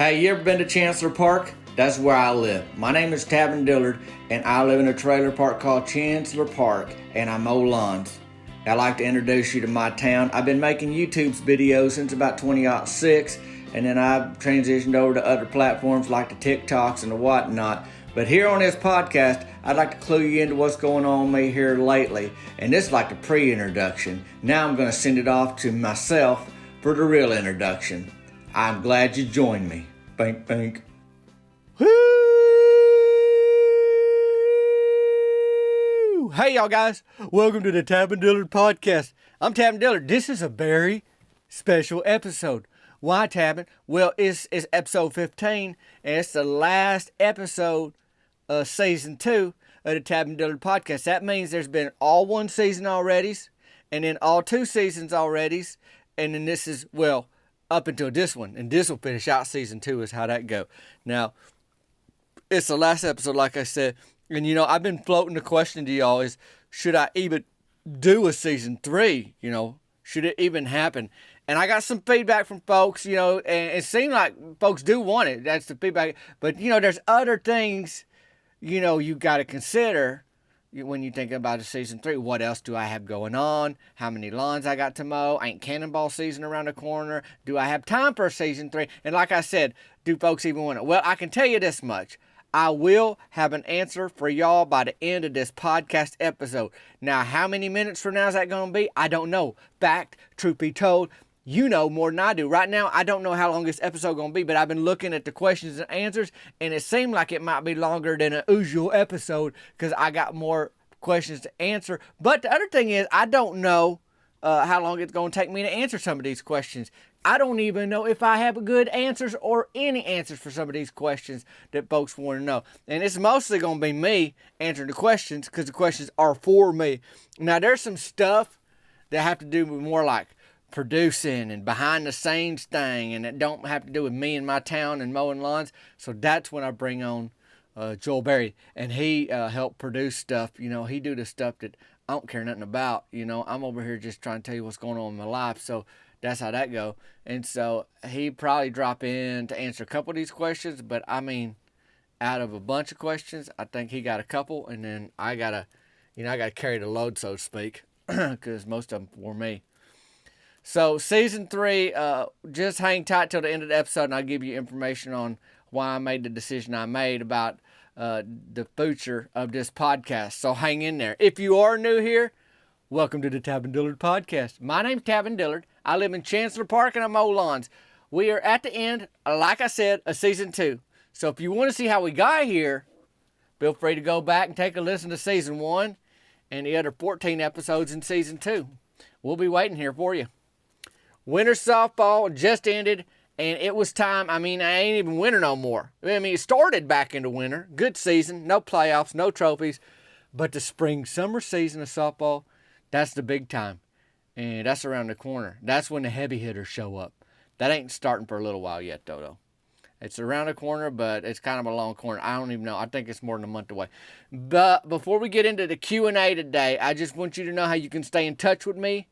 Hey, you ever been to Chancellor Park? That's where I live. My name is Tavin Dillard, and I live in a trailer park called Chancellor Park, and I mow lawns. I'd like to introduce you to my town. I've been making YouTube videos since about 2006, and then I've transitioned over to other platforms like the TikToks and the whatnot. But here on this podcast, I'd like to clue you into what's going on with me here lately. And this is like the pre-introduction. Now I'm going to send it off to myself for the real introduction. I'm glad you joined me. Bink, bink. Woo! Hey, y'all guys. Welcome to the Tavin Dillard podcast. I'm Tavin Dillard. This is a very special episode. Why, Tavin? Well, it's episode 15, and it's the last episode of season 2 of the Tavin Dillard podcast. That means there's been all one season already, and then all 2 seasons already, and then this is, well, up until this one, and this will finish out season 2 is how that go. Now, it's the last episode, like I said, and I've been floating the question to y'all is, should I even do a season 3? Should it even happen? And I got some feedback from folks, and it seemed like folks do want it. That's the feedback. But, there's other things, you got to consider when you think about a season 3. What else do I have going on? How many lawns I got to mow? Ain't cannonball season around the corner? Do I have time for a season 3? And like I said, do folks even want it? Well, I can tell you this much. I will have an answer for y'all by the end of this podcast episode. Now, how many minutes from now is that going to be? I don't know. Fact, truth be told, you know more than I do. Right now, I don't know how long this episode going to be, but I've been looking at the questions and answers, and it seemed like it might be longer than an usual episode because I got more questions to answer. But the other thing is, I don't know how long it's going to take me to answer some of these questions. I don't even know if I have good answers or any answers for some of these questions that folks want to know. And it's mostly going to be me answering the questions because the questions are for me. Now, there's some stuff that have to do with more like producing and behind the scenes thing, and it don't have to do with me and my town and mowing lawns. So that's when I bring on Joel Berry, and he helped produce stuff. He do the stuff that I don't care nothing about. I'm over here just trying to tell you what's going on in my life. So that's how that go. And so he probably drop in to answer a couple of these questions, but I mean, out of a bunch of questions, I think he got a couple, and then I gotta carry the load, so to speak, because most of them for me. So season 3, just hang tight till the end of the episode, and I'll give you information on why I made the decision I made about the future of this podcast. So hang in there. If you are new here, welcome to the Tavin Dillard podcast. My name's Tavin Dillard. I live in Chancellor Park and I mow lawns. We are at the end, like I said, of season 2. So if you want to see how we got here, feel free to go back and take a listen to season 1 and the other 14 episodes in season 2. We'll be waiting here for you. Winter softball just ended, and it was time. I mean, I ain't even winter no more. It started back into winter. Good season, no playoffs, no trophies. But the spring-summer season of softball, that's the big time. And that's around the corner. That's when the heavy hitters show up. That ain't starting for a little while yet, though. It's around the corner, but it's kind of a long corner. I don't even know. I think it's more than a month away. But before we get into the Q&A today, I just want you to know how you can stay in touch with me.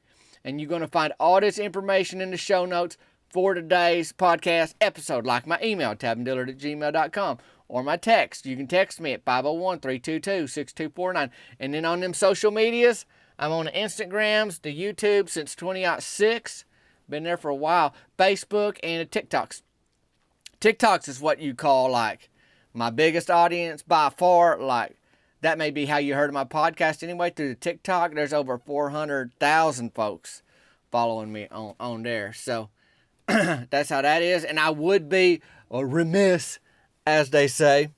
And you're going to find all this information in the show notes for today's podcast episode, like my email, tavindillard@gmail.com, or my text. You can text me at 501-322-6249. And then on them social medias, I'm on the Instagrams, the YouTube since 2006. Been there for a while. Facebook and the TikToks. TikToks is what you call like my biggest audience by far. Like that may be how you heard of my podcast anyway, through the TikTok. There's over 400,000 folks following me on there. So that's how that is. And I would be remiss, as they say,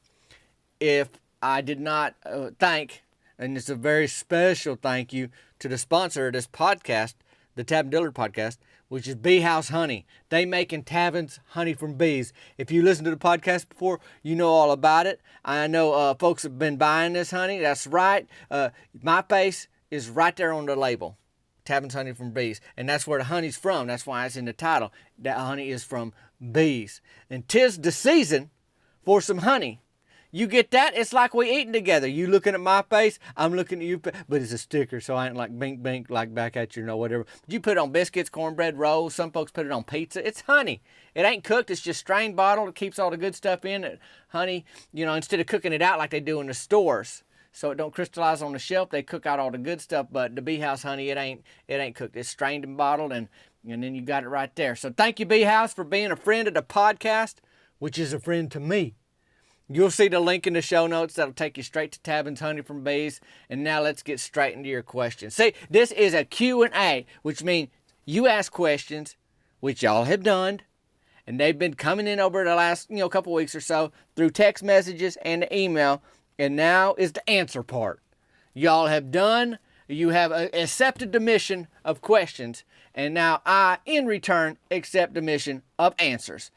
if I did not thank, and it's a very special thank you to the sponsor of this podcast, the Tavin Dillard podcast, which is Bee House Honey. They making Tavin's honey from bees. If you listened to the podcast before, you know all about it. I know folks have been buying this honey. That's right. My face is right there on the label. Tavin's honey from bees. And that's where the honey's from. That's why it's in the title. That honey is from bees. And 'tis the season for some honey. You get that? It's like we eating together. You looking at my face, I'm looking at you, but it's a sticker, so I ain't like bink bink like back at you, whatever. You put it on biscuits, cornbread, rolls. Some folks put it on pizza. It's honey. It ain't cooked. It's just strained bottled. It keeps all the good stuff in it. Honey, instead of cooking it out like they do in the stores, so it don't crystallize on the shelf, they cook out all the good stuff. But the Bee House honey, it ain't cooked. It's strained and bottled, and then you got it right there. So thank you, Bee House, for being a friend of the podcast, which is a friend to me. You'll see the link in the show notes. That'll take you straight to Tabin's Honey from Bees. And now let's get straight into your questions. See, this is a Q&A, which means you ask questions, which y'all have done, and they've been coming in over the last couple weeks or so through text messages and email. And now is the answer part. Y'all have done. You have accepted the mission of questions, and now I, in return, accept the mission of answers.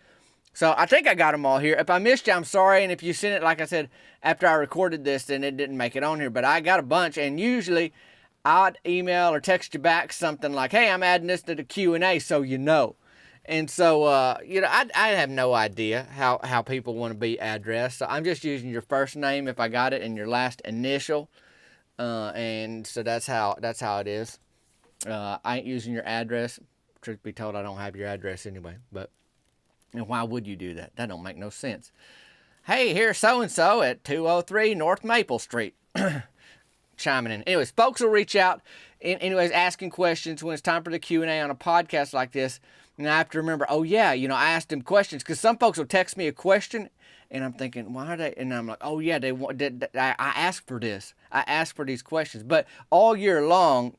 So I think I got them all here. If I missed you, I'm sorry. And if you sent it, like I said, after I recorded this, then it didn't make it on here. But I got a bunch. And usually I'd email or text you back something like, hey, I'm adding this to the Q&A so you know. And so, I have no idea how people want to be addressed. So I'm just using your first name if I got it and your last initial. And so that's how it is. I ain't using your address. Truth be told, I don't have your address anyway. And why would you do that? That don't make no sense. Hey, here's so-and-so at 203 North Maple Street. Chiming in. Anyways, folks will reach out, asking questions when it's time for the Q&A on a podcast like this. And I have to remember, I asked them questions. Because some folks will text me a question, and I'm thinking, why are they? And I'm like, I asked for this. I asked for these questions. But all year long,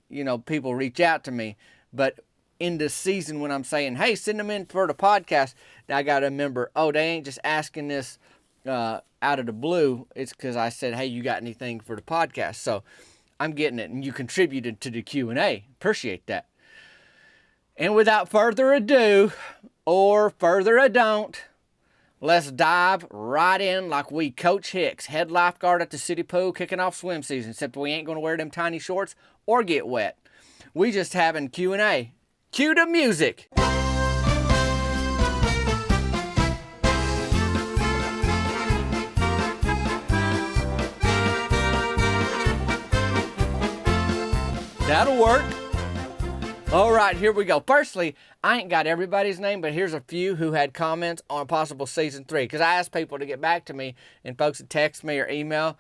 people reach out to me. But in the season when I'm saying, hey, send them in for the podcast, I got to remember, they ain't just asking this out of the blue. It's because I said, hey, you got anything for the podcast? So I'm getting it, and you contributed to the Q&A. Appreciate that. And without further ado, or further ado, let's dive right in like we Coach Hicks, head lifeguard at the city pool, kicking off swim season, except we ain't going to wear them tiny shorts or get wet. We just having Q&A. Cue the music. That'll work. All right, here we go. Firstly, I ain't got everybody's name, but here's a few who had comments on a possible season 3. Because I asked people to get back to me, and folks would text me or email.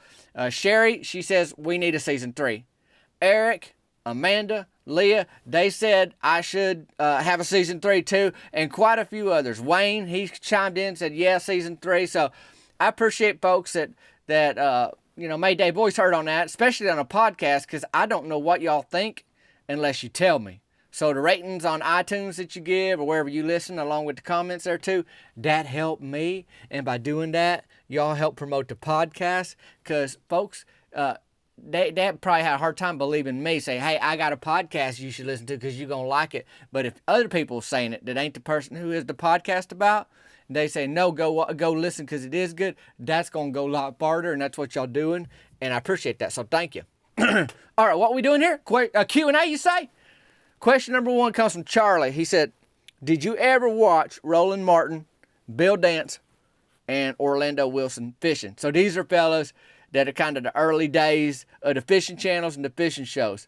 Sherry, she says, we need a season 3. Eric, Amanda, Leah, they said I should have a season 3 too, and quite a few others. Wayne, he chimed in and said, yeah, season 3. So I appreciate folks that made their voice heard on that, especially on a podcast, because I don't know what y'all think unless you tell me. So the ratings on iTunes that you give or wherever you listen, along with the comments there too, that helped me. And by doing that, y'all help promote the podcast, because folks, they probably had a hard time believing me, say, hey, I got a podcast you should listen to because you're going to like it. But if other people saying it that ain't the person who is the podcast about, they say, no, go listen because it is good, that's going to go a lot farther, and that's what y'all doing, and I appreciate that, so thank you. All right, what are we doing here? Q&A, you say? Question number 1 comes from Charlie. He said, did you ever watch Roland Martin, Bill Dance, and Orlando Wilson fishing? So these are fellas that are kind of the early days of the fishing channels and the fishing shows.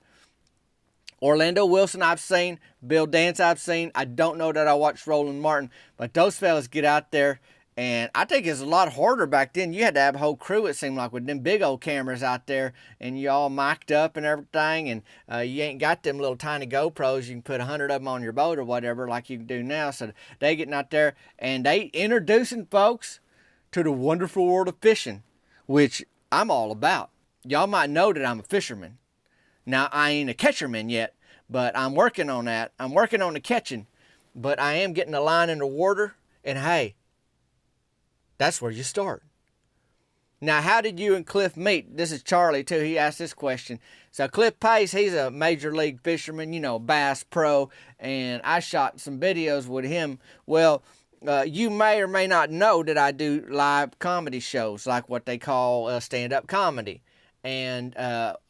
Orlando Wilson I've seen, Bill Dance I've seen. I don't know that I watched Roland Martin, but those fellas get out there, and I think it's a lot harder back then. You had to have a whole crew, it seemed like, with them big old cameras out there, and you all mic'd up and everything, and you ain't got them little tiny GoPros. You can put 100 of them on your boat or whatever like you can do now. So they getting out there, and they introducing folks to the wonderful world of fishing, which I'm all about. Y'all might know that I'm a fisherman. Now, I ain't a catcherman yet, but I'm working on that. I'm working on the catching, but I am getting a line in the water, and hey, that's where you start. Now, how did you and Cliff meet? This is Charlie, too. He asked this question. So, Cliff Pace, he's a major league fisherman, Bass Pro, and I shot some videos with him. Well, you may or may not know that I do live comedy shows, like what they call stand-up comedy. And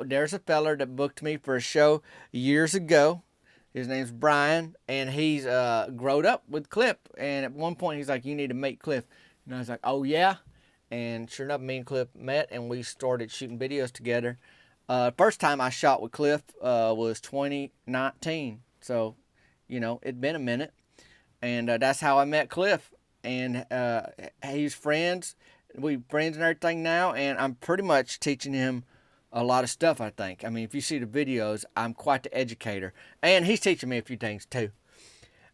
there's a feller that booked me for a show years ago. His name's Brian, and he's growed up with Cliff. And at one point, he's like, you need to meet Cliff. And I was like, oh, yeah? and sure enough, me and Cliff met, and we started shooting videos together. First time I shot with Cliff was 2019, so it'd been a minute, and that's how I met Cliff. And he's friends. We friends and everything now, and I'm pretty much teaching him a lot of stuff, I think. I mean, if you see the videos, I'm quite the educator, and he's teaching me a few things too.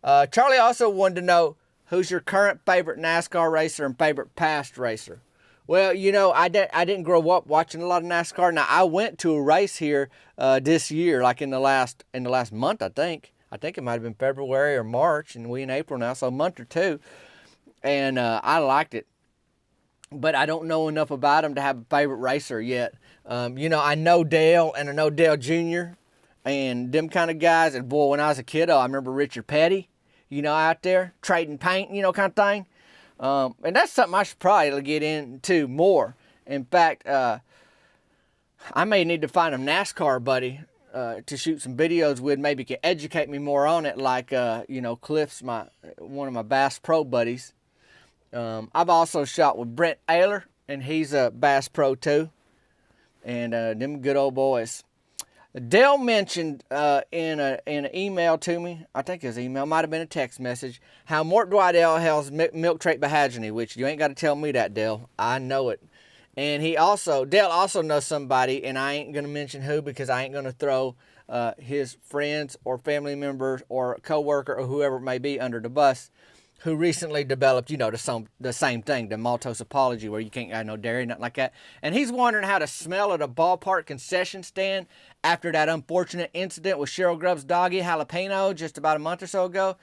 Charlie also wanted to know, who's your current favorite NASCAR racer and favorite past racer? Well, I didn't grow up watching a lot of NASCAR. Now, I went to a race here this year, like in the last month, I think. I think it might have been February or March, and we in April now, so a month or two. And I liked it. But I don't know enough about him to have a favorite racer yet. I know Dale, and I know Dale Jr., and them kind of guys. And boy, when I was a kiddo, I remember Richard Petty, out there trading paint, kind of thing. And that's something I should probably get into more. In fact, I may need to find a NASCAR buddy to shoot some videos with. Maybe can educate me more on it. Like, Cliff's one of my Bass Pro buddies. I've also shot with Brent Ayler, and he's a Bass Pro too. And them good old boys. Dale mentioned in an email to me, I think his email might have been a text message, how Mort Dwidell has milk trait behageny, which you ain't got to tell me that, Dale. I know it. And Dale also knows somebody, and I ain't going to mention who because I ain't going to throw his friends or family members or coworker or whoever it may be under the bus, who recently developed, the same thing, the maltose apology, where you can't add no dairy, nothing like that. And he's wondering how to smell at a ballpark concession stand after that unfortunate incident with Cheryl Grubb's doggy jalapeno just about a month or so ago.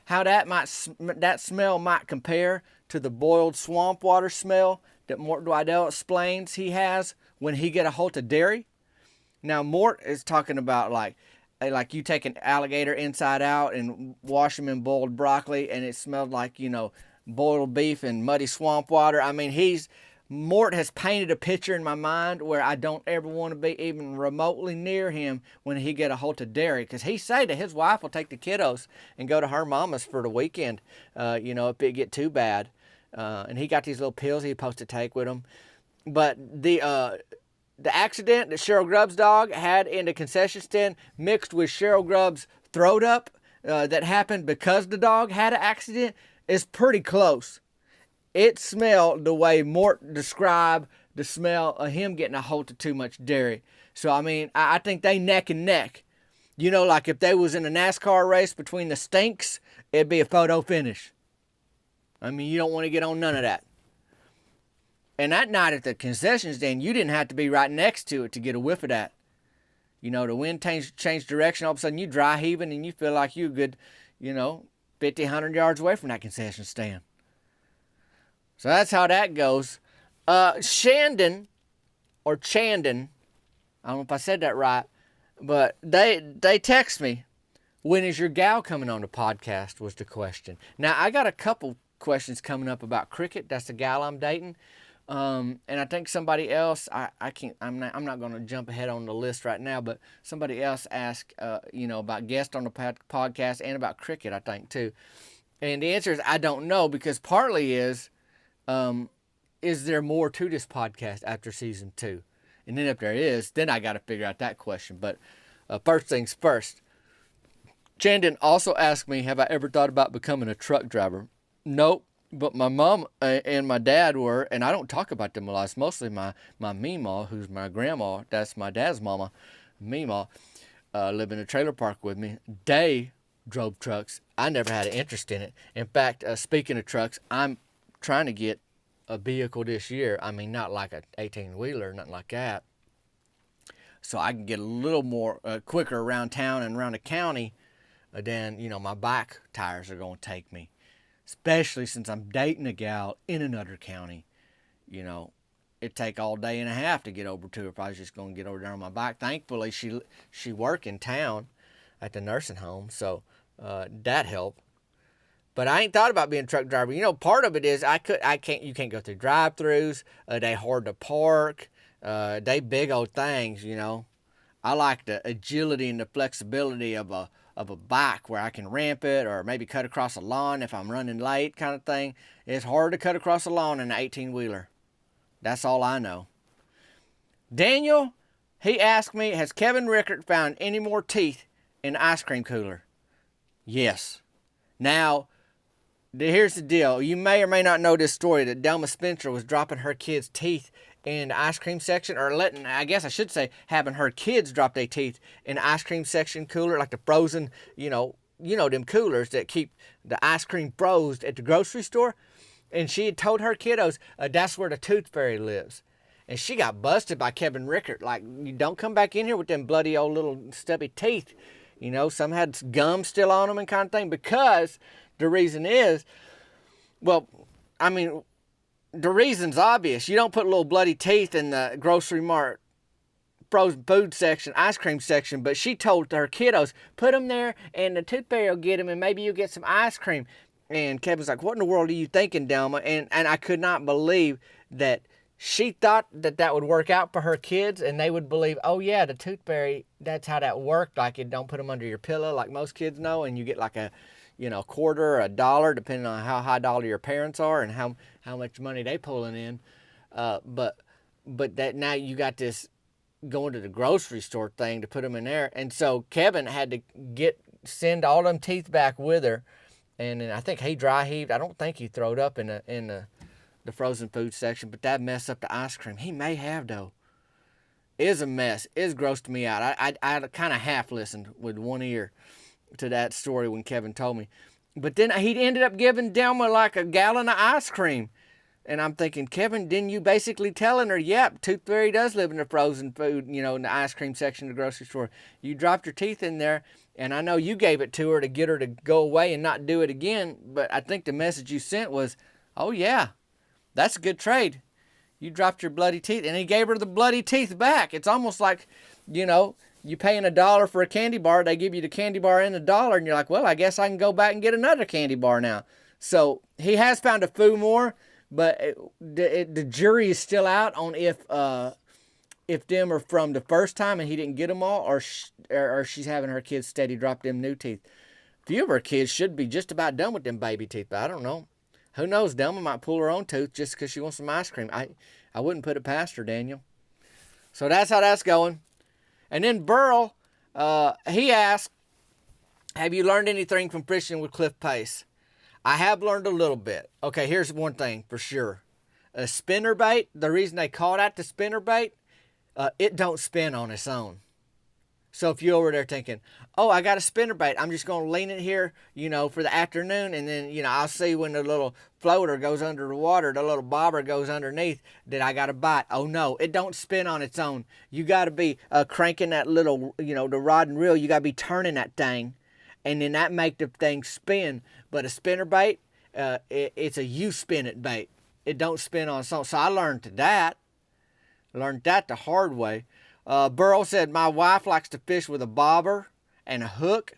How that smell might compare to the boiled swamp water smell that Mort Dwidell explains he has when he get a hold of dairy. Now, Mort is talking about like you take an alligator inside out and wash him in boiled broccoli, and it smelled like, boiled beef and muddy swamp water. I mean, Mort has painted a picture in my mind where I don't ever want to be even remotely near him when he get a hold of dairy, because he say that his wife will take the kiddos and go to her mama's for the weekend, if it get too bad. And he got these little pills he's supposed to take with him. But the accident that Cheryl Grubb's dog had in the concession stand mixed with Cheryl Grubb's throat up that happened because the dog had an accident is pretty close. It smelled the way Mort described the smell of him getting a hold of too much dairy. So, I mean, I think they neck and neck. Like if they was in a NASCAR race between the stinks, it'd be a photo finish. I mean, you don't want to get on none of that. And that night at the concession stand, you didn't have to be right next to it to get a whiff of that. The wind changed direction. All of a sudden, you dry heaving and you feel like you're good, 50, 100 yards away from that concession stand. So that's how that goes. Chandon, I don't know if I said that right, but they text me, when is your gal coming on the podcast, was the question. Now, I got a couple questions coming up about cricket. That's the gal I'm dating. And I think somebody else, I'm not going to jump ahead on the list right now, but somebody else asked, about guests on the podcast and about cricket, I think, too. And the answer is, I don't know, because partly is there more to this podcast after season 2? And then if there is, then I got to figure out that question. But first things first. Chandon also asked me, have I ever thought about becoming a truck driver? Nope. But my mom and my dad were, and I don't talk about them a lot. It's mostly my Meemaw, who's my grandma. That's my dad's mama, Meemaw, lived in a trailer park with me. They drove trucks. I never had an interest in it. In fact, speaking of trucks, I'm trying to get a vehicle this year. I mean, not like an 18-wheeler, nothing like that. So I can get a little more quicker around town and around the county than, my bike tires are going to take me. Especially since I'm dating a gal in another county. It'd take all day and a half to get over to her if I was just going to get over there on my bike. Thankfully, she work in town at the nursing home, so that helped. But I ain't thought about being a truck driver. Part of it is you can't go through drive-thrus. They hard to park. They big old things, I like the agility and the flexibility of a bike where I can ramp it or maybe cut across a lawn if I'm running late kind of thing. It's hard to cut across a lawn in an 18-wheeler. That's all I know. Daniel, he asked me, has Kevin Rickert found any more teeth in the ice cream cooler? Yes. Now, here's the deal. You may or may not know this story that Delma Spencer was dropping her kids' teeth in the ice cream section, or having her kids drop their teeth in the ice cream section cooler, like the frozen, them coolers that keep the ice cream frozen at the grocery store. And she had told her kiddos, that's where the tooth fairy lives. And she got busted by Kevin Rickert. Like, you don't come back in here with them bloody old little stubby teeth. Some had gum still on them and kind of thing. Because the reason is, the reason's obvious. You don't put little bloody teeth in the grocery mart frozen food section, ice cream section. But she told her kiddos, put them there and the tooth fairy will get them and maybe you'll get some ice cream. And Kevin's like, what in the world are you thinking, Delma? And I could not believe that she thought that would work out for her kids, and they would believe, oh yeah, the tooth fairy, that's how that worked. Like, you don't put them under your pillow like most kids know, and you get like a quarter or a dollar, depending on how high dollar your parents are and how much money they pulling in. But that now you got this going to the grocery store thing to put them in there. And so Kevin had to send all them teeth back with her. And then I think he dry heaved. I don't think he throwed up in the frozen food section, but that messed up the ice cream. He may have, though. It's a mess. It's grossed me out. I kind of half listened with one ear to that story when Kevin told me. But then he ended up giving Delma like a gallon of ice cream. And I'm thinking, Kevin, didn't you basically telling her, yep, Tooth Fairy does live in the frozen food, in the ice cream section of the grocery store. You dropped your teeth in there, and I know you gave it to her to get her to go away and not do it again. But I think the message you sent was, oh, yeah, that's a good trade. You dropped your bloody teeth, and he gave her the bloody teeth back. It's almost like, you paying $1 for a candy bar. They give you the candy bar and $1, and you're like, well, I guess I can go back and get another candy bar now. So he has found a few more, but the jury is still out on if them are from the first time and he didn't get them all, or she's having her kids steady drop them new teeth. A few of her kids should be just about done with them baby teeth, but I don't know. Who knows? Delma might pull her own tooth just because she wants some ice cream. I wouldn't put it past her, Daniel. So that's how that's going. And then Burl, he asked, have you learned anything from fishing with Cliff Pace? I have learned a little bit. Okay, here's one thing for sure. A spinnerbait, the reason they call that the spinnerbait, it don't spin on its own. So if you're over there thinking, oh, I got a spinnerbait, I'm just going to lean it here, for the afternoon, and then, I'll see when the little floater goes under the water, the little bobber goes underneath, that I got a bite. Oh, no, it don't spin on its own. You got to be cranking that little, the rod and reel. You got to be turning that thing, and then that make the thing spin. But a spinnerbait, it's a you spin it bait. It don't spin on its own. So I learned that the hard way. Burl said, my wife likes to fish with a bobber and a hook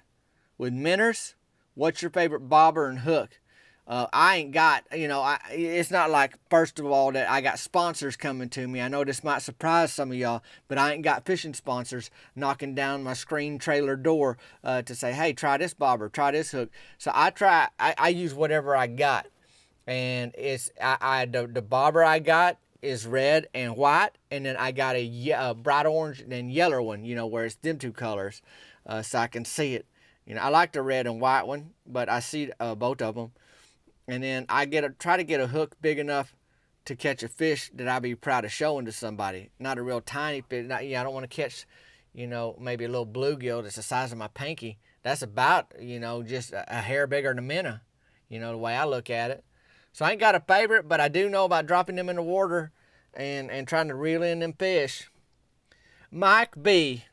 with minnows. What's your favorite bobber and hook? I ain't got, it's not like, first of all, that I got sponsors coming to me. I know this might surprise some of y'all, but I ain't got fishing sponsors knocking down my screen trailer door to say, hey, try this bobber, try this hook. So I use whatever I got. And the bobber I got is red and white, and then I got a bright orange and yellow one, where it's them two colors, so I can see it. I like the red and white one, but I see both of them. And then I try to get a hook big enough to catch a fish that I'd be proud of showing to somebody. Not a real tiny fish. I don't want to catch, maybe a little bluegill that's the size of my pinky. That's about, just a hair bigger than a minnow, the way I look at it. So I ain't got a favorite, but I do know about dropping them in the water and trying to reel in them fish. Mike B,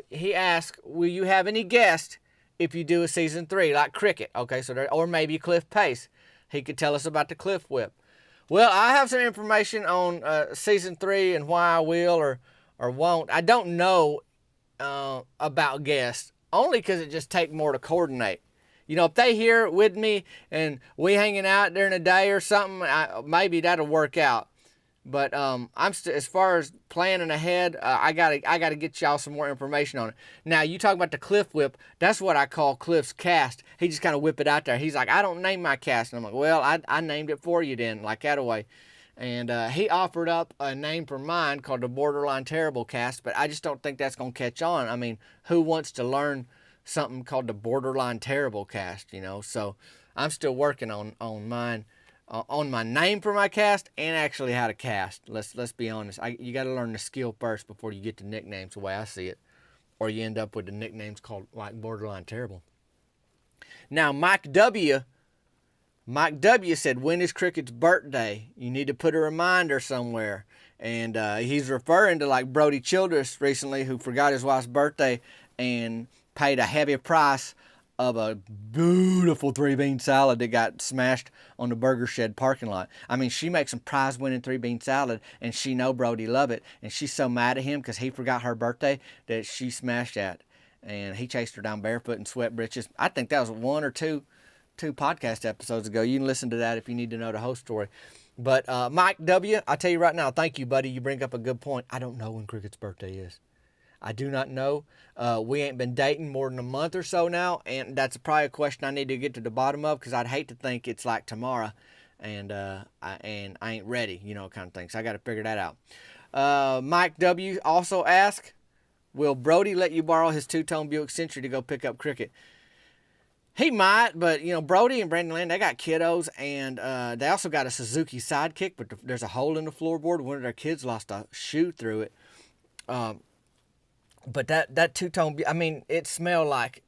he asked, will you have any guests if you do a season 3, like cricket? Okay, so or maybe Cliff Pace. He could tell us about the Cliff Whip. Well, I have some information on season 3 and why I will or won't. I don't know about guests, only because it just takes more to coordinate. If they here with me and we hanging out during the day or something, maybe that'll work out. But as far as planning ahead, I gotta get y'all some more information on it. Now, you talk about the Cliff Whip. That's what I call Cliff's cast. He just kind of whip it out there. He's like, I don't name my cast. And I'm like, well, I named it for you then, like that away. And he offered up a name for mine called the Borderline Terrible Cast, but I just don't think that's going to catch on. I mean, who wants to learn something called the Borderline Terrible Cast, you know? So I'm still working on mine, on my name for my cast and actually how to cast. Let's be honest. You got to learn the skill first before you get the nicknames, the way I see it. Or you end up with the nicknames called like Borderline Terrible. Now, Mike W. said, when is Cricket's birthday? You need to put a reminder somewhere. And he's referring to like Brody Childress recently, who forgot his wife's birthday and paid a heavy price of a beautiful 3-bean salad that got smashed on the Burger Shed parking lot. I mean, she makes some prize-winning 3-bean salad, and she know Brody love it. And she's so mad at him because he forgot her birthday that she smashed that. And he chased her down barefoot in sweat breeches. I think that was one or two podcast episodes ago. You can listen to that if you need to know the whole story. But Mike W., I tell you right now, thank you, buddy. You bring up a good point. I don't know when Cricket's birthday is. I do not know. We ain't been dating more than a month or so now, and that's probably a question I need to get to the bottom of, because I'd hate to think it's like tomorrow, and I ain't ready, you know, kind of thing. So I got to figure that out. Mike W. also asked, will Brody let you borrow his two-tone Buick Century to go pick up Cricket? He might, but, you know, Brody and Brandon Land, they got kiddos, and they also got a Suzuki Sidekick, but there's a hole in the floorboard. One of their kids lost a shoe through it. But that two-tone, I mean, it smelled like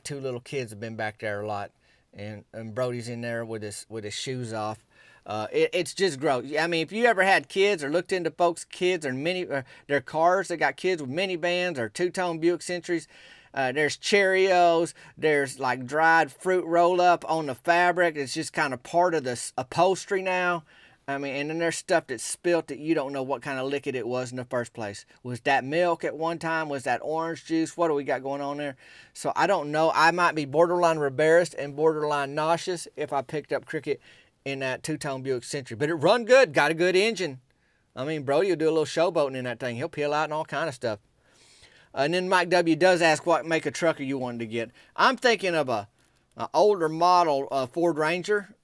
two little kids have been back there a lot, and Brody's in there with his shoes off. It's just gross. I mean, if you ever had kids or looked into folks' kids or their cars, they got kids with minivans or two-tone Buick Centuries. There's Cheerios. There's like dried fruit roll up on the fabric. It's just kind of part of the upholstery now. I mean, and then there's stuff that's spilt that you don't know what kind of liquid it was in the first place. Was that milk at one time? Was that orange juice? What do we got going on there? So I don't know. I might be borderline embarrassed and borderline nauseous if I picked up Cricket in that two-tone Buick Century. But it run good. Got a good engine. I mean, Brody will do a little showboating in that thing. He'll peel out and all kind of stuff. And then Mike W. does ask what make of trucker you wanted to get. I'm thinking of an older model Ford Ranger.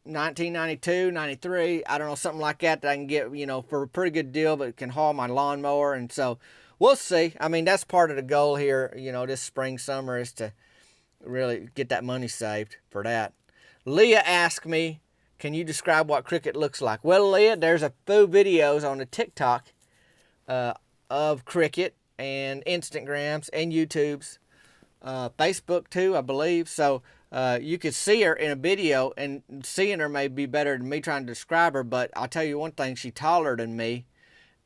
1992, 93, I don't know, something like that I can get, you know, for a pretty good deal, but it can haul my lawnmower. And so we'll see. I mean, that's part of the goal here, you know, this spring, summer, is to really get that money saved for that. Leah asked me, can you describe what Cricket looks like? Well, Leah, there's a few videos on the TikTok of Cricket and Instagrams and YouTubes, Facebook too, I believe. So you could see her in a video, and seeing her may be better than me trying to describe her, but I'll tell you one thing, she's taller than me,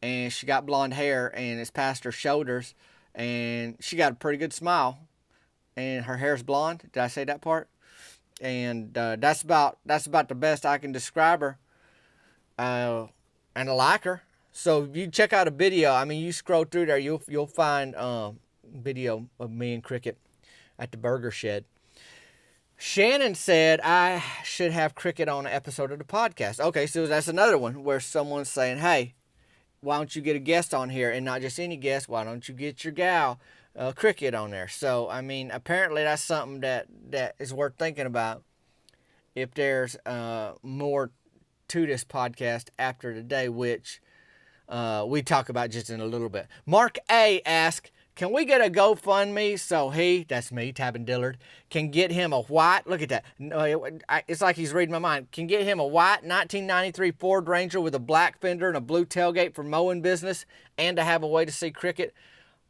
and she got blonde hair, and it's past her shoulders, and she got a pretty good smile, and her hair's blonde. Did I say that part? And that's about the best I can describe her, and I like her. So if you check out a video, I mean, you scroll through there, you'll find video of me and Cricket at the Burger Shed. Shannon said I should have Cricket on an episode of the podcast. Okay, so that's another one where someone's saying, hey, why don't you get a guest on here? And not just any guest, why don't you get your gal, Cricket, on there? So, I mean, apparently that's something that is worth thinking about if there's more to this podcast after today, which we talk about just in a little bit. Mark A. asked, can we get a GoFundMe so that's me, Tabin Dillard, can get him a white, look at that, it's like he's reading my mind, can get him a white 1993 Ford Ranger with a black fender and a blue tailgate for mowing business, and to have a way to see Cricket?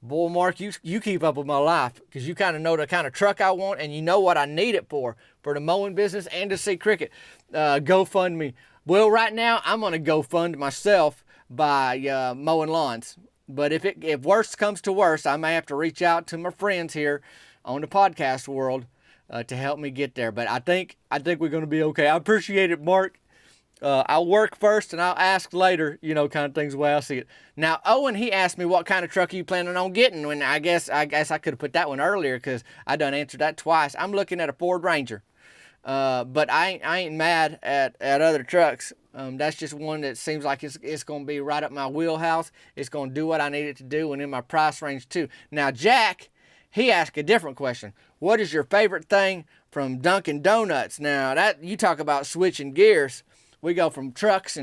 Boy, Mark, you keep up with my life, because you kind of know the kind of truck I want, and you know what I need it for the mowing business and to see Cricket. GoFundMe. Well, right now, I'm going to GoFund myself by mowing lawns. But if worst comes to worst, I may have to reach out to my friends here on the podcast world to help me get there. But I think we're going to be okay. I appreciate it, Mark. I'll work first and I'll ask later, you know, kind of things the way I see it. Now, Owen, he asked me what kind of truck are you planning on getting? When I guess I could have put that one earlier, because I done answered that twice. I'm looking at a Ford Ranger. But I ain't mad at other trucks. That's just one that seems like it's going to be right up my wheelhouse. It's going to do what I need it to do, and in my price range too. Now, Jack, he asked a different question. What is your favorite thing from Dunkin' Donuts? Now, that you talk about switching gears. we go from trucks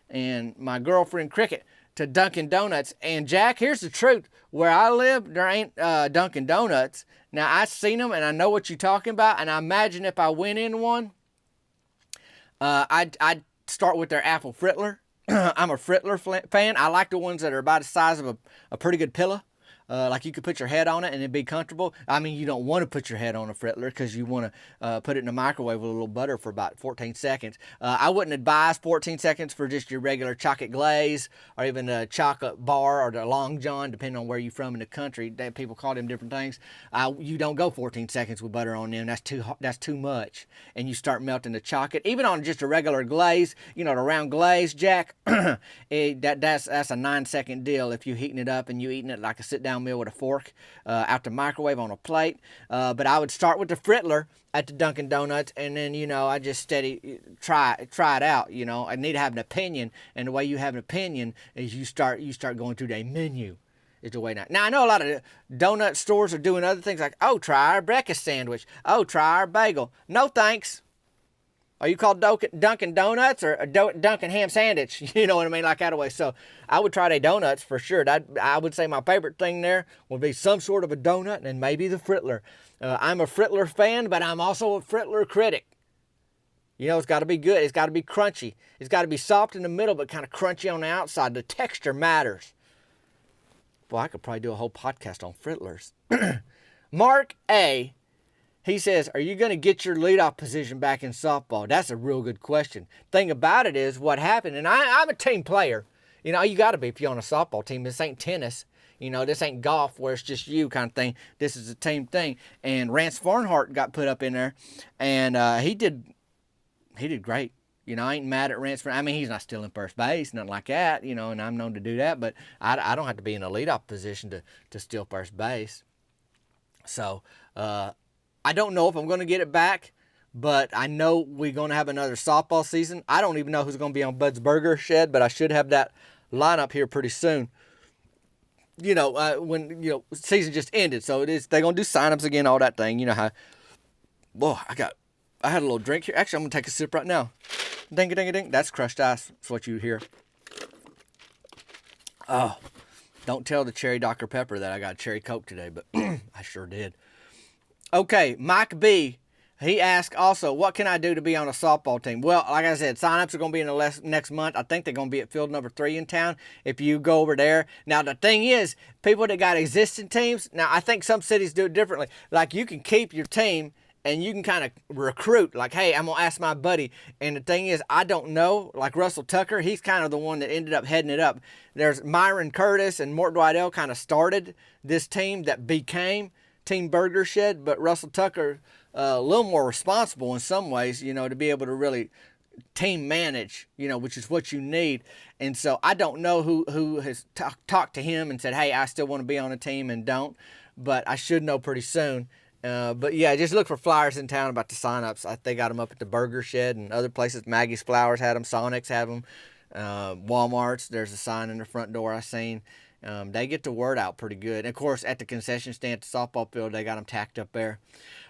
and my girlfriend Cricket to Dunkin' Donuts. And Jack, here's the truth. Where I live, there ain't Dunkin' Donuts. Now, I seen them, and I know what you're talking about. And I imagine if I went in one, I'd start with their apple frittler. I'm a frittler fan. I like the ones that are about the size of a pretty good pillow. Like you could put your head on it and it'd be comfortable. I mean, you don't want to put your head on a frittler because you want to put it in the microwave with a little butter for about 14 seconds. I wouldn't advise 14 seconds for just your regular chocolate glaze or even the chocolate bar or the Long John, depending on where you're from in the country. People call them different things. You don't go 14 seconds with butter on them. That's too much. And you start melting the chocolate. Even on just a regular glaze, the round glaze, Jack, that's a 9-second deal if you're heating it up and you eating it like a sit-down meal with a fork out the microwave on a plate. But I would start with the frittler at the Dunkin' Donuts, and then I just steady try it out. I need to have an opinion, and the way you have an opinion is you start going through their menu. Is the way now. Now I know a lot of donut stores are doing other things like, oh, try our breakfast sandwich. Oh, try our bagel. No thanks. Are you called Dunkin' Donuts or a Dunkin' ham sandwich? You know what I mean? Like that way. So I would try their donuts for sure. I would say my favorite thing there would be some sort of a donut and maybe the frittler. I'm a frittler fan, but I'm also a frittler critic. It's got to be good. It's got to be crunchy. It's got to be soft in the middle, but kind of crunchy on the outside. The texture matters. Boy, I could probably do a whole podcast on frittlers. Mark A. He says, are you going to get your leadoff position back in softball? That's a real good question. Thing about it is what happened, and I'm a team player. You got to be if you're on a softball team. This ain't tennis. This ain't golf where it's just you kind of thing. This is a team thing. And Rance Farnhart got put up in there, and he did great. I ain't mad at Rance. I mean, he's not stealing first base, nothing like that, and I'm known to do that. But I don't have to be in a leadoff position to steal first base. So, I don't know if I'm going to get it back, but I know we're going to have another softball season. I don't even know who's going to be on Bud's Burger Shed, but I should have that lineup here pretty soon. When season just ended, so they're going to do signups again, all that thing. How. Boy, I had a little drink here. Actually, I'm going to take a sip right now. Ding, ding, ding. That's crushed ice. That's what you hear. Oh, don't tell the cherry Dr. Pepper that I got a cherry Coke today, but I sure did. Okay, Mike B. He asked also, what can I do to be on a softball team? Well, like I said, signups are going to be in the next month. I think they're going to be at field number 3 in town if you go over there. Now, the thing is, people that got existing teams, now I think some cities do it differently. Like you can keep your team and you can kind of recruit. Like, hey, I'm going to ask my buddy. And the thing is, I don't know. Like Russell Tucker, he's kind of the one that ended up heading it up. There's Myron Curtis and Mort Dwidell kind of started this team that became Team Burger Shed, but Russell Tucker a little more responsible in some ways, to be able to really team manage, which is what you need. And so I don't know who has talked to him and said, hey, I still want to be on a team and don't, but I should know pretty soon. But yeah, just look for flyers in town about the signups. They got them up at the Burger Shed and other places. Maggie's Flowers had them, Sonic's had them, Walmart's. There's a sign in the front door I seen. They get the word out pretty good. And of course, at the concession stand at the softball field, they got them tacked up there.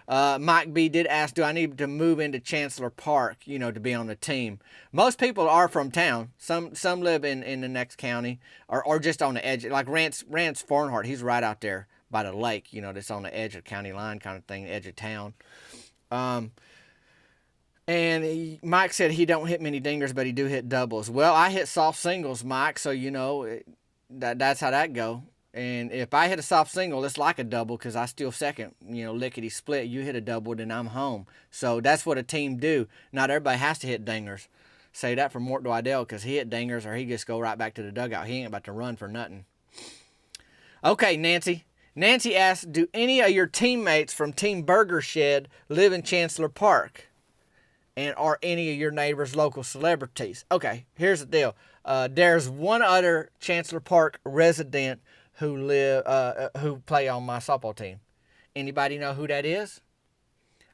Mike B did ask, do I need to move into Chancellor Park, to be on the team? Most people are from town. Some live in the next county or just on the edge. Like Rance Farnhart, he's right out there by the lake, that's on the edge of the county line kind of thing, edge of town. And Mike said he don't hit many dingers, but he do hit doubles. Well, I hit soft singles, Mike, so that's how that go. And if I hit a soft single, it's like a double because I steal second, lickety split. You hit a double, then I'm home. So that's what a team do. Not everybody has to hit dingers. Say that for Mort Dwidell because he hit dingers or he just go right back to the dugout. He ain't about to run for nothing. Okay, Nancy. Nancy asks, do any of your teammates from Team Burger Shed live in Chancellor Park? And are any of your neighbors local celebrities? Okay, here's the deal. There's one other Chancellor Park resident who play on my softball team. Anybody know who that is?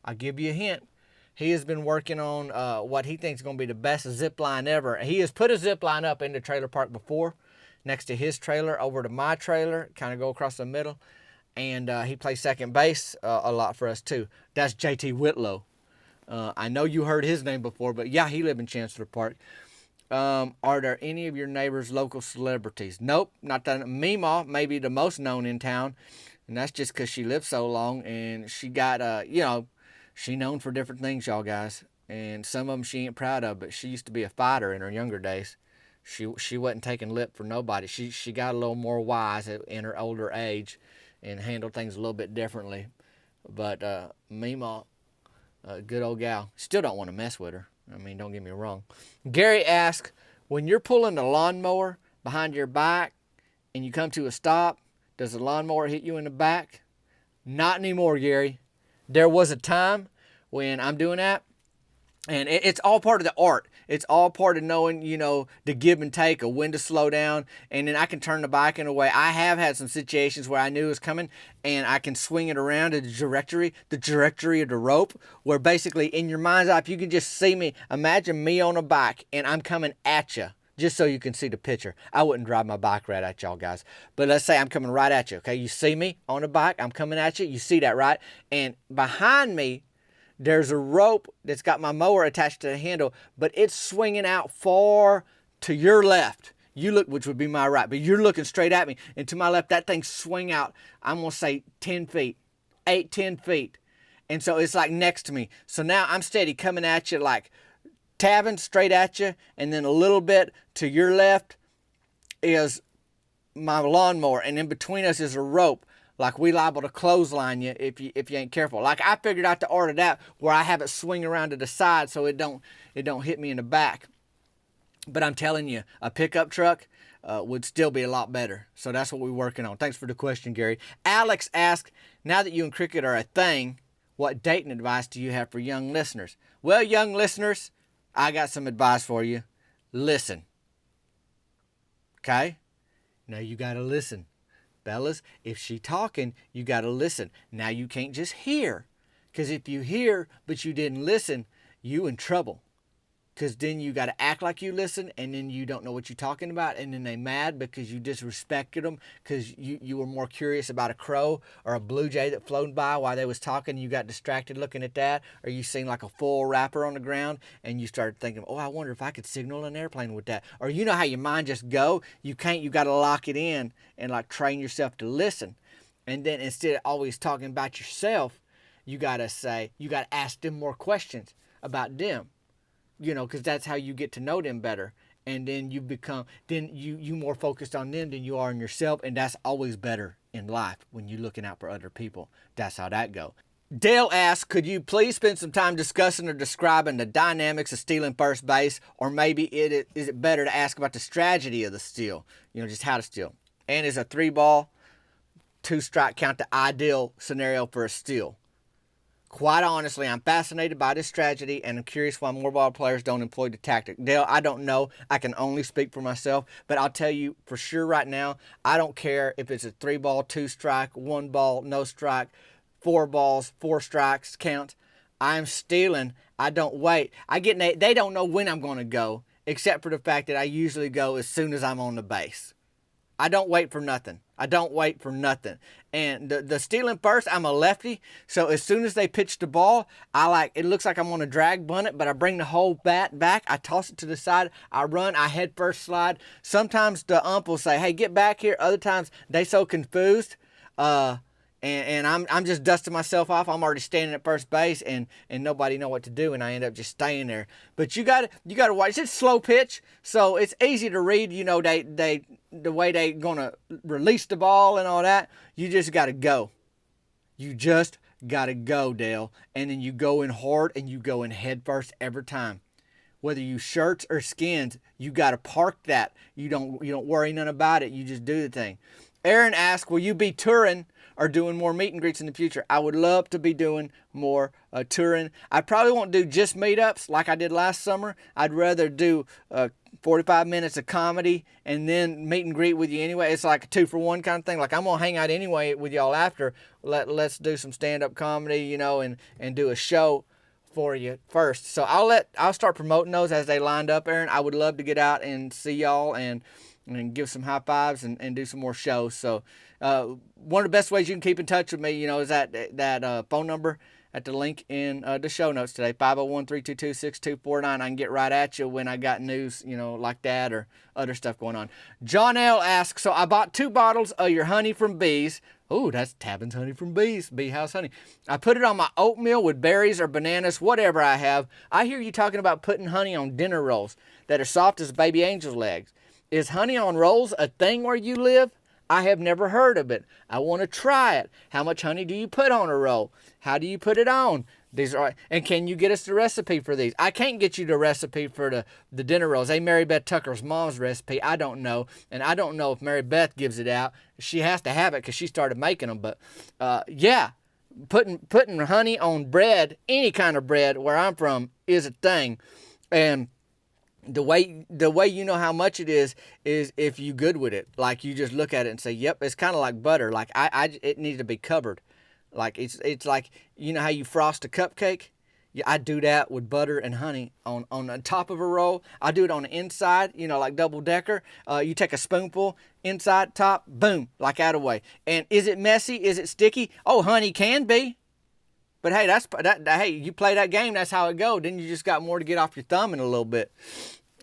I'll give you a hint. He has been working on what he thinks is going to be the best zip line ever. He has put a zip line up in the trailer park before, next to his trailer, over to my trailer, kind of go across the middle. And he plays second base a lot for us too. That's JT Whitlow. I know you heard his name before, but yeah, he lived in Chancellor Park. Are there any of your neighbors local celebrities? Nope, not that. Meemaw may be the most known in town, and that's just because she lived so long and she got, she known for different things, y'all guys. And some of them she ain't proud of, but she used to be a fighter in her younger days. She wasn't taking lip for nobody. She got a little more wise in her older age and handled things a little bit differently. But Meemaw, good old gal. Still don't want to mess with her. I mean, don't get me wrong. Gary asks, when you're pulling the lawnmower behind your back and you come to a stop, does the lawnmower hit you in the back? Not anymore, Gary. There was a time when I'm doing that, and it's all part of the art. It's all part of knowing, the give and take of when to slow down. And then I can turn the bike in a way. I have had some situations where I knew it was coming and I can swing it around to the trajectory of the rope, where basically in your mind's eye, if you can just see me, imagine me on a bike and I'm coming at you. Just so you can see the picture. I wouldn't drive my bike right at y'all guys. But let's say I'm coming right at you, okay? You see me on a bike. I'm coming at you. You see that, right? And behind me, there's a rope that's got my mower attached to the handle, but it's swinging out far to your left. You look, which would be my right, but you're looking straight at me. And to my left, that thing swing out, I'm going to say 10 feet, 10 feet. And so it's like next to me. So now I'm steady coming at you, like tabbing straight at you. And then a little bit to your left is my lawnmower. And in between us is a rope. Like we liable to clothesline you if you ain't careful. Like I figured out the art of that, where I have it swing around to the side so it don't hit me in the back. But I'm telling you, a pickup truck would still be a lot better. So that's what we're working on. Thanks for the question, Gary. Alex asked, now that you and cricket are a thing, what dating advice do you have for young listeners? Well, young listeners, I got some advice for you. Listen. Okay? Now you got to listen. Fellas, if she talking, you got to listen. Now you can't just hear. Because if you hear, but you didn't listen, you in trouble. Because then you got to act like you listen, and then you don't know what you're talking about, and then they mad because you disrespected them because you were more curious about a crow or a blue jay that flown by while they was talking. You got distracted looking at that, or you seen like a full wrapper on the ground, and you started thinking, oh, I wonder if I could signal an airplane with that. Or you know how your mind just go? You can't. You got to lock it in and like train yourself to listen. And then instead of always talking about yourself, you got to ask them more questions about them. Because that's how you get to know them better. And then you become, you more focused on them than you are on yourself. And that's always better in life when you're looking out for other people. That's how that go. Dale asks, could you please spend some time discussing or describing the dynamics of stealing first base? Or maybe is it better to ask about the strategy of the steal? Just how to steal. And is a 3-ball, 2-strike count the ideal scenario for a steal? Quite honestly, I'm fascinated by this strategy, and I'm curious why more ball players don't employ the tactic. Dale, I don't know. I can only speak for myself, but I'll tell you for sure right now, I don't care if it's a 3-ball, 2-strike, 1-ball, no strike, 4 balls, 4 strikes count. I'm stealing. I don't wait. They don't know when I'm going to go, except for the fact that I usually go as soon as I'm on the base. I don't wait for nothing. And the stealing first, I'm a lefty. So as soon as they pitch the ball, it looks like I'm going to drag bunt it, but I bring the whole bat back. I toss it to the side. I run. I head first slide. Sometimes the ump will say, hey, get back here. Other times they so confused. And I'm just dusting myself off. I'm already standing at first base, and nobody know what to do, and I end up just staying there. But you got to watch. It's slow pitch, so it's easy to read. The way they gonna release the ball and all that. You just got to go. You just got to go, Dale. And then you go in hard and you go in head first every time. Whether you shirts or skins, you got to park that. You don't worry none about it. You just do the thing. Aaron asks, will you be touring or doing more meet and greets in the future? I would love to be doing more touring. I probably won't do just meetups like I did last summer. I'd rather do 45 minutes of comedy and then meet and greet with you anyway. It's like a 2-for-1 kind of thing. Like I'm going to hang out anyway with y'all after. Let's do some stand-up comedy, and do a show for you first. So I'll start promoting those as they lined up, Aaron. I would love to get out and see y'all and give some high fives and do some more shows. So one of the best ways you can keep in touch with me, is that phone number at the link in the show notes today, 501-322-6249. I can get right at you when I got news, like that or other stuff going on. John L. asks, so I bought 2 bottles of your honey from bees. Ooh, that's Tabin's honey from bees, bee house honey. I put it on my oatmeal with berries or bananas, whatever I have. I hear you talking about putting honey on dinner rolls that are soft as baby angel's legs. Is honey on rolls a thing where you live? I have never heard of it. I want to try it. How much honey do you put on a roll? How do you put it on? And can you get us the recipe for these? I can't get you the recipe for the dinner rolls. Hey, Mary Beth Tucker's mom's recipe. I don't know. And I don't know if Mary Beth gives it out. She has to have it because she started making them. But yeah, putting honey on bread, any kind of bread where I'm from, is a thing. And the way you know how much it is if you good with it. Like you just look at it and say, yep, it's kind of like butter. Like it needs to be covered. Like it's like, how you frost a cupcake? Yeah, I do that with butter and honey on the top of a roll. I do it on the inside, like double decker. You take a spoonful, inside, top, boom, like out of the way. And is it messy? Is it sticky? Oh, honey can be. But hey, hey, you play that game, that's how it goes. Then you just got more to get off your thumb in a little bit.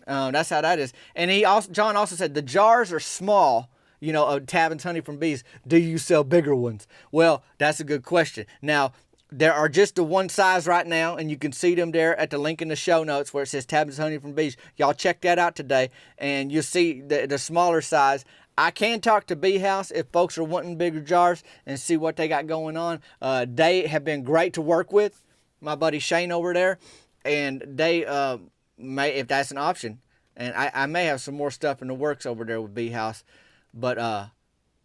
That's how that is. And John also said the jars are small, of Tabin's honey from bees. Do you sell bigger ones? Well, that's a good question. Now, there are just the one size right now, and you can see them there at the link in the show notes where it says Tabin's honey from bees. Y'all check that out today, and you'll see the smaller size. I can talk to Bee House if folks are wanting bigger jars and see what they got going on. They have been great to work with, my buddy Shane over there, and they may, if that's an option. And I may have some more stuff in the works over there with Bee House. But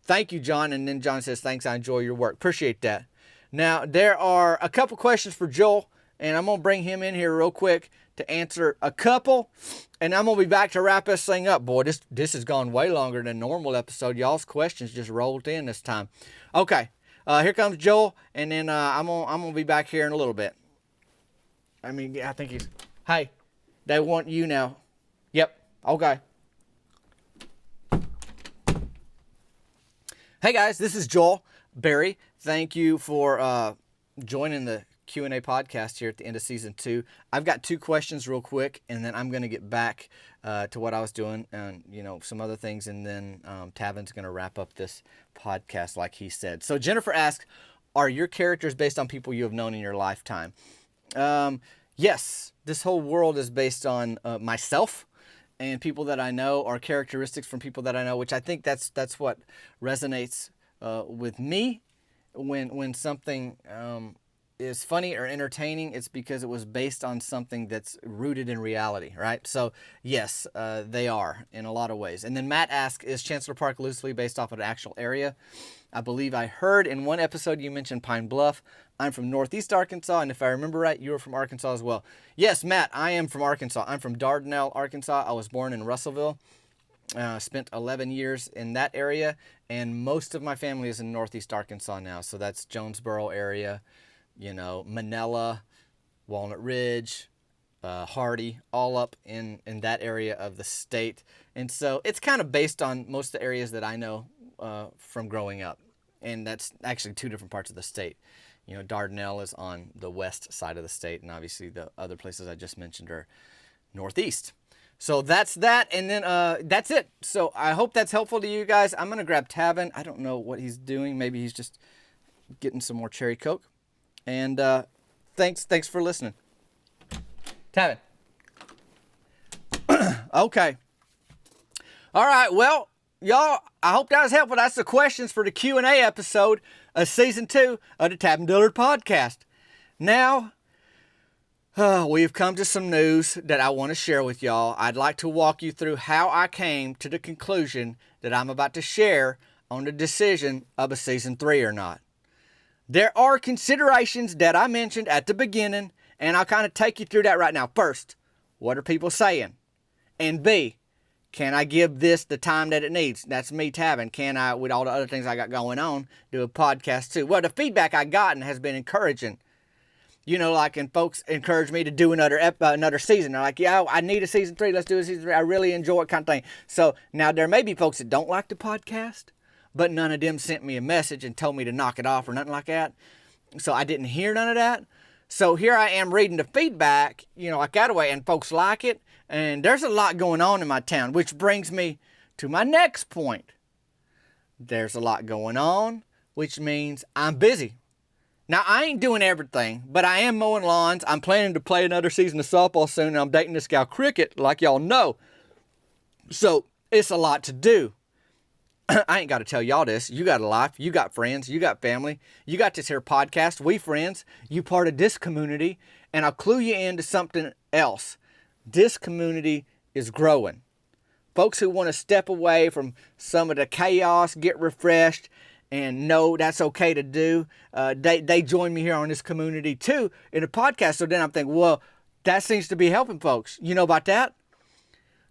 thank you, John. And then John says, thanks, I enjoy your work. Appreciate that. Now, there are a couple questions for Joel, and I'm going to bring him in here real quick to answer a couple, and I'm going to be back to wrap this thing up. Boy, this has gone way longer than a normal episode. Y'all's questions just rolled in this time. Okay, here comes Joel, and then I'm going to be back here in a little bit. I think he's... Hey, they want you now. Yep, okay. Hey guys, this is Joel Berry. Thank you for joining the Q&A podcast here at the end of season 2. I've got 2 questions real quick, and then I'm going to get back to what I was doing and, some other things, and then Tabin's going to wrap up this podcast like he said. So Jennifer asks, are your characters based on people you have known in your lifetime? Yes, this whole world is based on myself and people that I know, or characteristics from people that I know, which I think that's what resonates with me when something is funny or entertaining. It's because it was based on something that's rooted in reality, right? So yes, they are in a lot of ways. And then Matt asks, is Chancellor Park loosely based off of an actual area? I believe I heard in one episode you mentioned Pine Bluff. I'm from Northeast Arkansas, and if I remember right, you were from Arkansas as well. Yes, Matt, I am from Arkansas. I'm from Dardanelle, Arkansas. I was born in Russellville. Spent 11 years in that area, and most of my family is in Northeast Arkansas now. So that's Jonesboro area, Manila, Walnut Ridge, Hardy, all up in that area of the state. And so it's kind of based on most of the areas that I know from growing up. And that's actually 2 different parts of the state. Dardanelle is on the west side of the state, and obviously the other places I just mentioned are northeast. So that's that, and then that's it. So I hope that's helpful to you guys. I'm going to grab Tabin. I don't know what he's doing. Maybe he's just getting some more cherry Coke. And thanks for listening. Tabin. Okay. All right, well, y'all, I hope that was helpful. That's the questions for the Q&A episode of Season 2 of the Tabin Dillard Podcast. Now, we've come to some news that I want to share with y'all. I'd like to walk you through how I came to the conclusion that I'm about to share on the decision of a Season 3 or not. There are considerations that I mentioned at the beginning, and I'll kind of take you through that right now. First, what are people saying? And B, can I give this the time that it needs? That's me, Tabin. Can I, with all the other things I got going on, do a podcast too? Well, the feedback I gotten has been encouraging. And folks encourage me to do another season. They're like, yeah, I need a Season 3. Let's do a Season 3. I really enjoy it, kind of thing. So now there may be folks that don't like the podcast, but none of them sent me a message and told me to knock it off or nothing like that. So I didn't hear none of that. So here I am reading the feedback, like that way, and folks like it. And there's a lot going on in my town, which brings me to my next point. There's a lot going on, which means I'm busy. Now, I ain't doing everything, but I am mowing lawns. I'm planning to play another season of softball soon, and I'm dating this gal Cricket, like y'all know. So it's a lot to do. I ain't got to tell y'all this. You got a life. You got friends. You got family. You got this here podcast. We friends. You part of this community. And I'll clue you into something else. This community is growing. Folks who want to step away from some of the chaos, get refreshed, and know that's okay to do, they join me here on this community too in a podcast. So then I'm thinking, well, that seems to be helping folks. You know about that?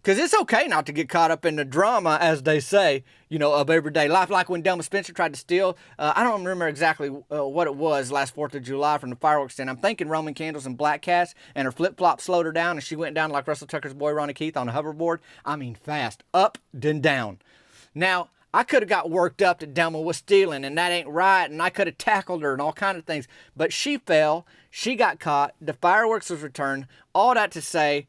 Because it's okay not to get caught up in the drama, as they say, of everyday life. Like when Delma Spencer tried to steal, I don't remember exactly what it was last 4th of July from the fireworks stand. I'm thinking Roman candles and black cats, and her flip-flop slowed her down, and she went down like Russell Tucker's boy Ronnie Keith on a hoverboard. I mean fast, up, then down. Now, I could have got worked up that Delma was stealing, and that ain't right, and I could have tackled her and all kind of things. But she fell, she got caught, the fireworks was returned, all that to say,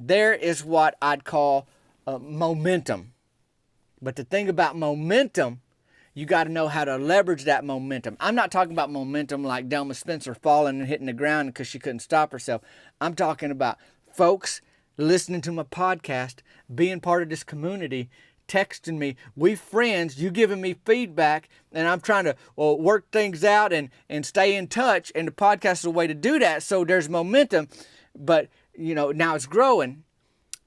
there is what I'd call momentum. But the thing about momentum, you got to know how to leverage that momentum. I'm not talking about momentum like Delma Spencer falling and hitting the ground because she couldn't stop herself. I'm talking about folks listening to my podcast, being part of this community, texting me, we friends, you giving me feedback, and I'm trying to work things out and stay in touch, and the podcast is a way to do that. So there's momentum, but now it's growing,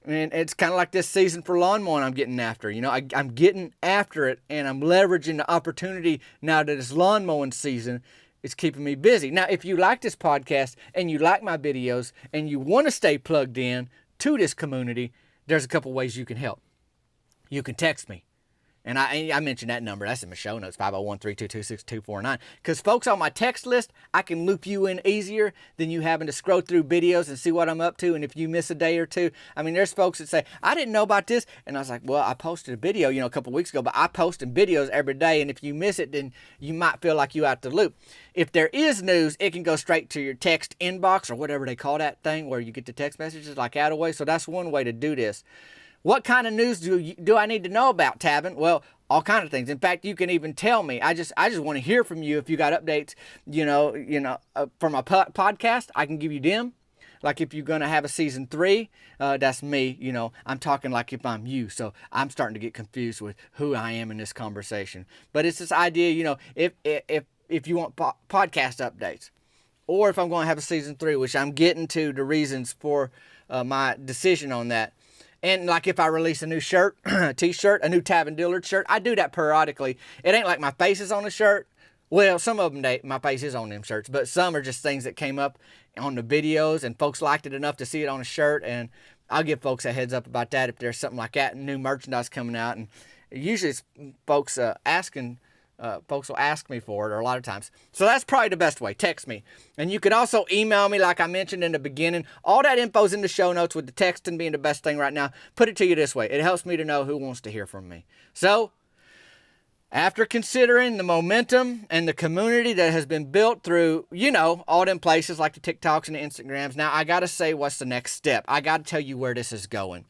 and it's kind of like this season for lawnmowing I'm getting after. I'm getting after it, and I'm leveraging the opportunity now that it's lawnmowing season. It's keeping me busy. Now, if you like this podcast and you like my videos and you want to stay plugged in to this community, there's a couple ways you can help. You can text me. And I mentioned that number. That's in my show notes, 501-322-6249. Because folks on my text list, I can loop you in easier than you having to scroll through videos and see what I'm up to. And if you miss a day or two, I mean, there's folks that say, I didn't know about this. And I was like, well, I posted a video, a couple weeks ago, but I post videos every day. And if you miss it, then you might feel like you out the loop. If there is news, it can go straight to your text inbox or whatever they call that thing where you get the text messages like Outaway. So that's one way to do this. What kind of news do I need to know about, Tabin? Well, all kind of things. In fact, you can even tell me. I just want to hear from you if you got updates. From my podcast, I can give you them. Like if you're gonna have a season 3, that's me. I'm talking like if I'm you. So I'm starting to get confused with who I am in this conversation. But it's this idea. If you want podcast updates, or if I'm going to have a season 3, which I'm getting to the reasons for my decision on that. And like if I release a new shirt, a t-shirt, a new Tavin Dillard shirt, I do that periodically. It ain't like my face is on the shirt. Well, some of them, my face is on them shirts, but some are just things that came up on the videos and folks liked it enough to see it on a shirt. And I'll give folks a heads up about that if there's something like that, new merchandise coming out. And usually it's folks folks will ask me for it, or a lot of times. So that's probably the best way. Text me. And you can also email me like I mentioned in the beginning. All that info's in the show notes, with the texting being the best thing right now. Put it to you this way. It helps me to know who wants to hear from me. So, after considering the momentum and the community that has been built through, all them places like the TikToks and the Instagrams, now I got to say what's the next step. I got to tell you where this is going.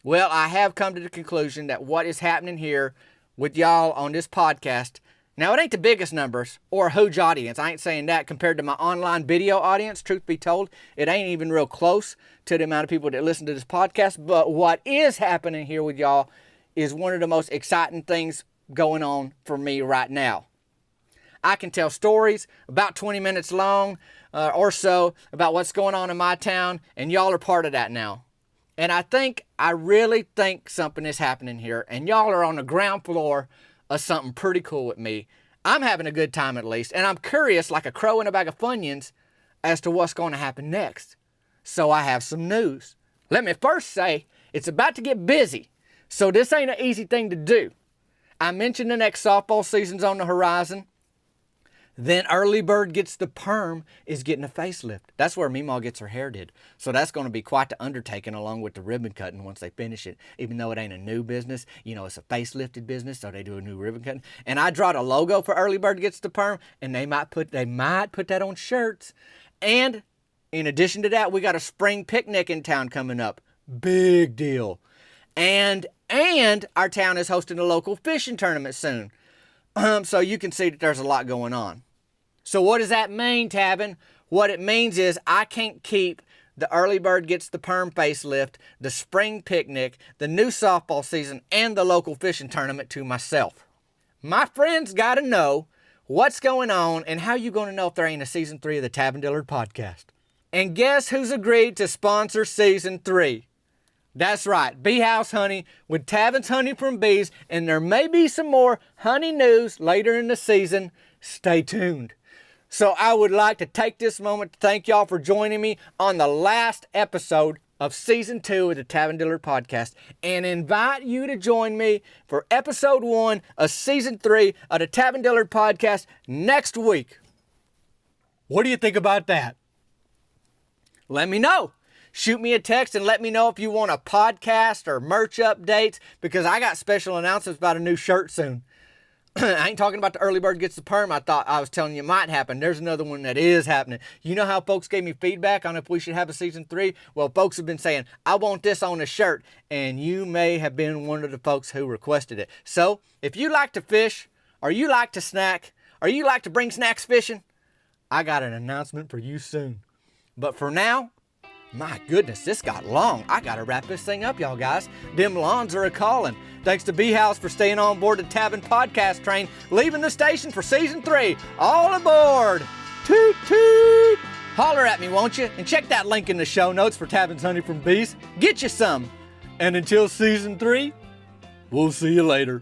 Well, I have come to the conclusion that what is happening here with y'all on this podcast, now it ain't the biggest numbers or a huge audience. I ain't saying that compared to my online video audience. Truth be told, it ain't even real close to the amount of people that listen to this podcast. But what is happening here with y'all is one of the most exciting things going on for me right now. I can tell stories about 20 minutes long or so about what's going on in my town, and y'all are part of that now. And I really think something is happening here, and y'all are on the ground floor of something pretty cool with me. I'm having a good time at least, and I'm curious like a crow in a bag of Funyuns as to what's going to happen next. So I have some news. Let me first say, it's about to get busy, so this ain't an easy thing to do. I mentioned the next softball season's on the horizon. Then Early Bird Gets the Perm is getting a facelift. That's where Meemaw gets her hair did. So that's going to be quite the undertaking along with the ribbon cutting once they finish it. Even though it ain't a new business, it's a facelifted business, so they do a new ribbon cutting. And I drawed a logo for Early Bird Gets the Perm, and they might put that on shirts. And in addition to that, we got a spring picnic in town coming up. Big deal. And our town is hosting a local fishing tournament soon. So you can see that there's a lot going on. So what does that mean, Tabin? What it means is I can't keep the Early Bird Gets the Perm facelift, the spring picnic, the new softball season, and the local fishing tournament to myself. My friends got to know what's going on and how you going to know if there ain't a season 3 of the Tabin Dillard podcast. And guess who's agreed to sponsor season 3? That's right, Bee House Honey with Tabin's Honey from Bees, and there may be some more honey news later in the season. Stay tuned. So I would like to take this moment to thank y'all for joining me on the last episode of season 2 of the Tabin Dillard podcast, and invite you to join me for episode 1 of season 3 of the Tabin Dillard podcast next week. What do you think about that? Let me know. Shoot me a text and let me know if you want a podcast or merch updates, because I got special announcements about a new shirt soon. I ain't talking about the Early Bird Gets the Perm I thought I was telling you might happen. There's another one that is happening. You know how folks gave me feedback on if we should have a season 3? Well, folks have been saying, I want this on a shirt, and you may have been one of the folks who requested it. So, if you like to fish, or you like to snack, or you like to bring snacks fishing, I got an announcement for you soon. But for now, my goodness, this got long. I gotta wrap this thing up, y'all guys. Them lawns are a-calling. Thanks to Bee House for staying on board the Tabin podcast train, leaving the station for season 3. All aboard! Toot toot! Holler at me, won't you? And check that link in the show notes for Tabin's Honey from Bees. Get you some. And until season 3, we'll see you later.